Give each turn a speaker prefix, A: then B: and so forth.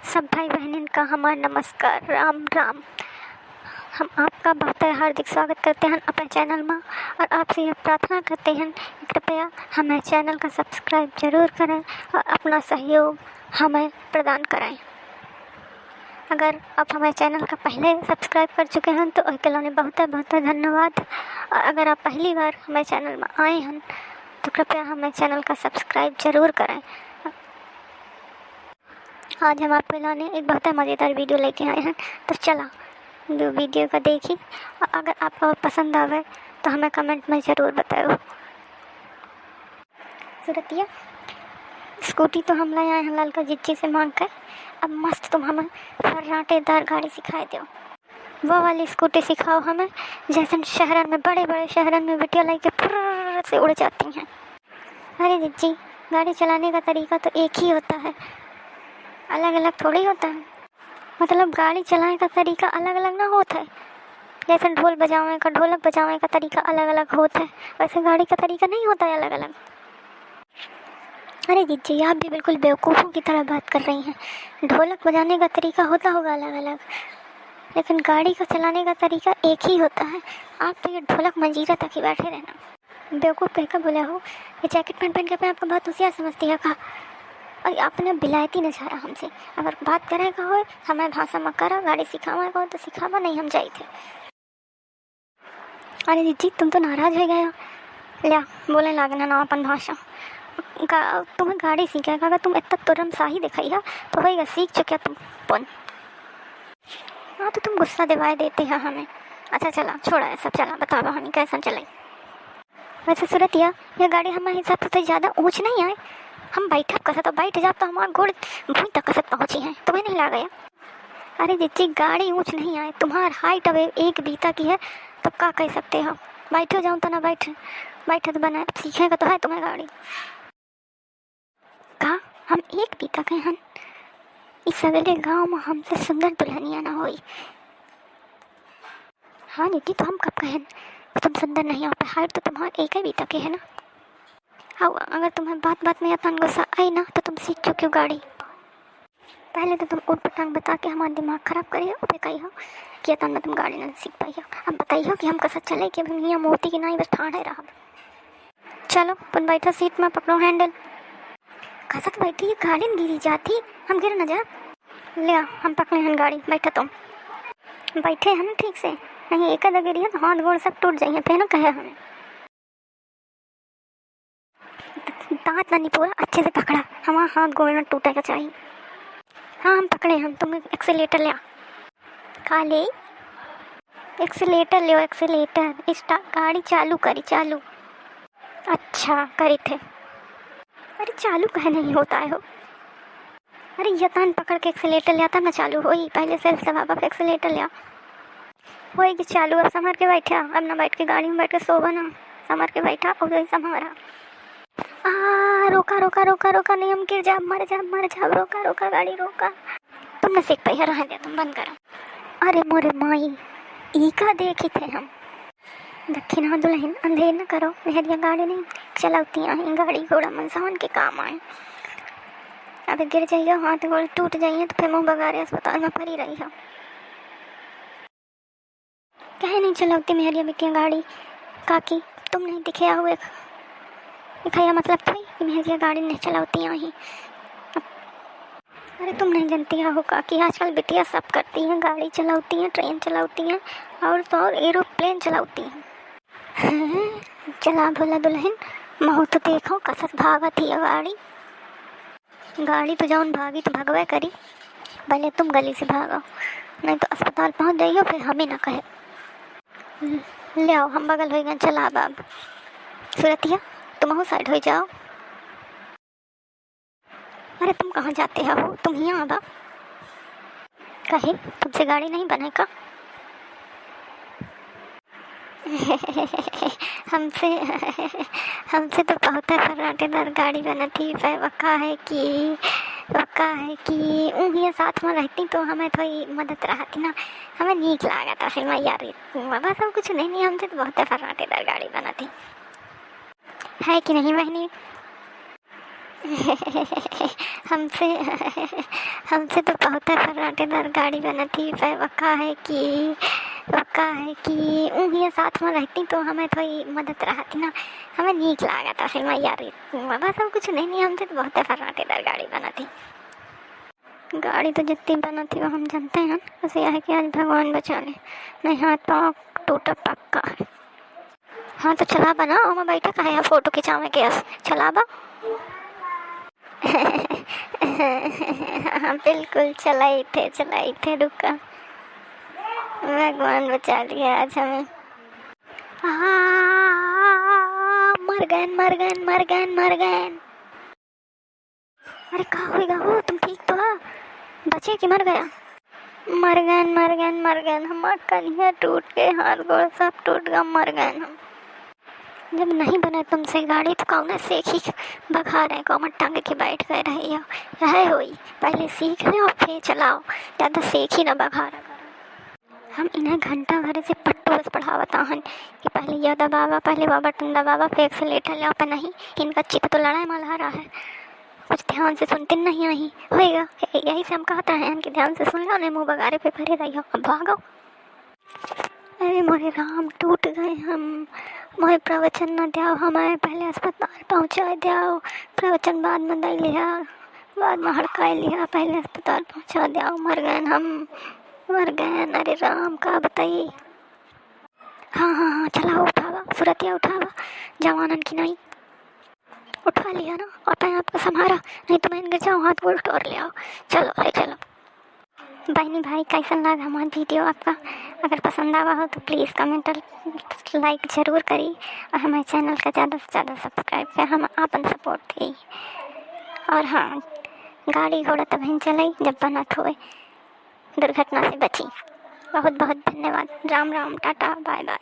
A: सब भाई बहन का हमारा नमस्कार, राम राम। हम आपका बहुत हार्दिक स्वागत करते हैं अपने चैनल में और आपसे यह प्रार्थना करते हैं कि कृपया हमें चैनल का सब्सक्राइब जरूर करें और अपना सहयोग हमें प्रदान करें। अगर आप हमारे चैनल का पहले सब्सक्राइब कर चुके हैं तो उसके लिए बहुत बहुत धन्यवाद। और अगर आप पहली बार हमारे चैनल में आए हैं तो कृपया हमें चैनल का सब्सक्राइब जरूर करें। आज हम आपके लिए एक बहुत मज़ेदार वीडियो लेके आए हैं, तो चला वीडियो को देखी। और अगर आपको पसंद आवे तो हमें कमेंट में ज़रूर बताओ। सूरतिया स्कूटी तो हम लाए हैं लाल का जिज्जी से मांग कर। अब मस्त तुम हमें फर्राटेदार गाड़ी सिखाए दो। वो वाली स्कूटी सिखाओ हमें जैसे शहर में, बड़े बड़े शहरों में बिटिया लेके फुर्र से उड़ जाती हैं। अरे जिज्जी, गाड़ी चलाने का तरीका तो एक ही होता है, अलग अलग थोड़ी होता है। मतलब गाड़ी चलाने का तरीका अलग अलग ना होता है। जैसे ढोलक बजाने का तरीका अलग अलग होता है, वैसे गाड़ी का तरीका नहीं होता है अलग अलग। अरे दीजिए, आप भी बिल्कुल बेवकूफ़ों की तरह बात कर रही हैं। ढोलक बजाने का तरीका होता होगा अलग अलग, लेकिन गाड़ी को चलाने का तरीका एक ही होता है। आप तो ये ढोलक मंजीरा तक ही बैठे रहना। बेवकूफ़ कहकर बोला हो, ये जैकेट पहन के अपने आपको बहुत होशियार समझती है का। और आपने बिलायती न छाया हमसे। अगर बात करें का हो हमें भाषा में करा, गाड़ी सिखावा का हो तो सिखावा, नहीं हम जाए थे। अरे दीदी, तुम तो नाराज हो गए हो। लिया बोले लागना ना अपन भाषा। तुम्हें गाड़ी सीखेगा, अगर तुम इतना तुरंत शाही दिखाई है तो होएगा सीख चुके तुम पुन। हाँ तो तुम गुस्सा दिवाए देते हैं हमें। अच्छा चला छोड़ा है सब, चला बताओ हमें कैसा चलाई। वैसे सूरतिया, यह गाड़ी हमारे हिसाब से ज़्यादा ऊँच नहीं आए। हम बैठक कसत तो बैठ जाओ तो हमारा घोड़ भूमि तक कसत पहुँची है, तुम्हें नहीं लगा गया। अरे दीदी, गाड़ी ऊँच नहीं आए, तुम्हार हाइट अब एक बीता की है तो क्या कह सकते हो। बैठो जाऊँ तो ना बैठे तो बना सीखेगा तो है तुम्हें गाड़ी। कहा हम एक बीता के हैं, इस सवेरे गाँव में हमसे सुंदर दुल्हनिया ना हुई। हाँ दीदी, तो हम कब कहें तुम सुंदर नहीं हो, हाइट तो तुम्हारा एक ही बीता के है ना। हाँ, अगर तुम्हें बात बात में इतना गुस्सा आई ना तो तुम सीख चुकी हो गाड़ी। पहले तो तुम उठ पटांग बता के हमारा दिमाग खराब करिए, और फिर कही हो कि इतना में तुम गाड़ी नहीं सीख पाई हो। अब बताइए कि हम कैसा चले कि भैया मोती की नहीं बस ठाड़े रहा। चलो तुम बैठो सीट में, पकड़ो हैंडल। खसक बैठी गाड़ी में गिरी जाती, हम गिर न जा। ले हम पकड़े हैं गाड़ी, बैठो तुम। बैठे हैं ठीक से, नहीं एक आधा गिरी है तो हाथ गोड़ सब टूट जाइए फिर ना कहे हमें। दांत नहीं पूरा अच्छे से पकड़ा, हमारा हाथ गोड़ ना टूटेगा चाहिए। हाँ हम पकड़े हम, तुम एक्सीलेटर ले। कहा ले? एक्सीलेटर ले, एक्सीलेटर गाड़ी चालू करी, चालू। अच्छा करी थे। अरे चालू कहे नहीं होता है हो। अरे यतान पकड़ के एक्सीलेटर ले आता ना चालू हो। पहले से बाबा एक्सीलेटर ले होएगी कि चालू। अब संभाल के बैठा, अब ना बैठ के गाड़ी में बैठ के सोवा ना, संभाल के बैठा और वही संभाला। रोका रोका रोका रोका, नहीं हम गिर जा, मर जा, रोका रोका गाड़ी रोका। तुमने सीख पाई है, रह दे तुम, बंद करो। अरे मोरे माई, ई का देखी थे हम। दक्षिणा दुल्हन अंधेर न करो, मेहरिया गाड़ी नहीं चलाती हैं, गाड़ी घोड़ा इंसान के काम आए। अब गिर जाइए, हाथ गोड़ टूट जाइए तो फिर मुँह बगारे अस्पताल में पड़ी रही हो। कहे नहीं चलाती मेहरिया बिटिया गाड़ी काकी, तुम नहीं दिखे हुए दिखाया मतलब थी कि मेहरिया गाड़ी नहीं चलाती हैं। अरे तुम नहीं जानती हो काकी, आजकल बिटिया सब करती हैं, गाड़ी चलाती हैं, ट्रेन चलाती हैं और तो और एरोप्लेन चलाती हैं। चला भोला दुल्हन, महू तो देखो कसक भागत ही गाड़ी तो जाऊन भागी तो भगवे करी। भले तुम गली से भागो, नहीं तो अस्पताल पहुंच जाइयो फिर हमें ना कहे। ले आओ हम बगल हो गए, चला बाब। सूरतिया तुम साइड हो जाओ। अरे तुम कहाँ जाते हो, तुम यहाँ आबा। कहे तुमसे गाड़ी नहीं बने का? हमसे हमसे तो बहुत है फर्राटेदार गाड़ी बना थी। वक्का है कि उंगलियाँ साथ में रहती तो हमें थोड़ी मदद रहती ना, हमें नीक लगा था। फिर मैं यार बाबा सब कुछ नहीं, हमसे तो बहुत है फर्राटेदार गाड़ी बना थी, है कि नहीं बहनी? हमसे हमसे तो बहुत फर्राटेदार गाड़ी बना थी पर वक्का है कि उंगलियाँ साथ में रहती तो हमें थोड़ी मदद रहती ना, हमें नीक लगा था फिर मैं यार बाबा सब कुछ नहीं हमसे तो बहुत फर्राटेदार गाड़ी बना थी। गाड़ी तो जितनी बना थी वो हम जानते हैं, बस यह है कि आज भगवान बचा ले, नहीं हाथ पाँव टूटा पक्का है। हाँ तो चला बना और मैं बैठा कहा यार फोटो खिंचावे के चला बा। हाँ बिल्कुल चलाई थे रुका, भगवान बचा लिया आज हमें। मर गए। अरे कहाँ होगा वो, तुम ठीक तो है, बचे कि मर गया? मर गए हमारा कन्हैया टूट गए, हाथ गोड़ सब टूट गया, मर गए हम। जब नहीं बने तुमसे गाड़ी तो कौन सीख ही बखा रहे कौन टांगे के बैठ गए रहे यह हुई, पहले सीख ले और फिर चलाओ, ज़्यादा सीख ही ना बखा रहा। हम इन्हें घंटा भर से पट्टू बस पढ़ावता हन कि पहले यह दबावा, पहले वह बटन दबावा, फिर एक्सीलेटर ले पर नहीं, इनका चित्त तो लड़ाई मल्हा रहा है, कुछ ध्यान से सुनते नहीं आई होएगा, यही से हम कहते हैं कि ध्यान से सुन लो, नहीं मुँह बगारे पे भरे रही हो, अब भागो। अरे मोरे राम टूट गए हम, मोहे प्रवचन न दिया, हमें पहले अस्पताल पहुँचा दिया, प्रवचन बाद में दे लिया, बाद में हड़का लिया, पहले अस्पताल पहुँचा दिया, मर गए। अरे राम का बताइए। हाँ चला उठावा, सुरतिया उठावा, जवानन की नहीं उठा लिया ना, और अपने आपको संभारा, नहीं तो मैं गिर जाऊँ, हाथ गोल तोड़ ले आओ। चलो बहनी भाई कैसा लगा हमारा वीडियो आपका, अगर पसंद आवा हो तो प्लीज़ कमेंट और लाइक ज़रूर करी, और हमारे चैनल का ज़्यादा से ज़्यादा सब्सक्राइब कर हम अपन सपोर्ट दी। और हाँ, गाड़ी घोड़ा तभी चलाई जब बनत होए, दुर्घटना से बची। बहुत बहुत धन्यवाद। Ram tata bye bye.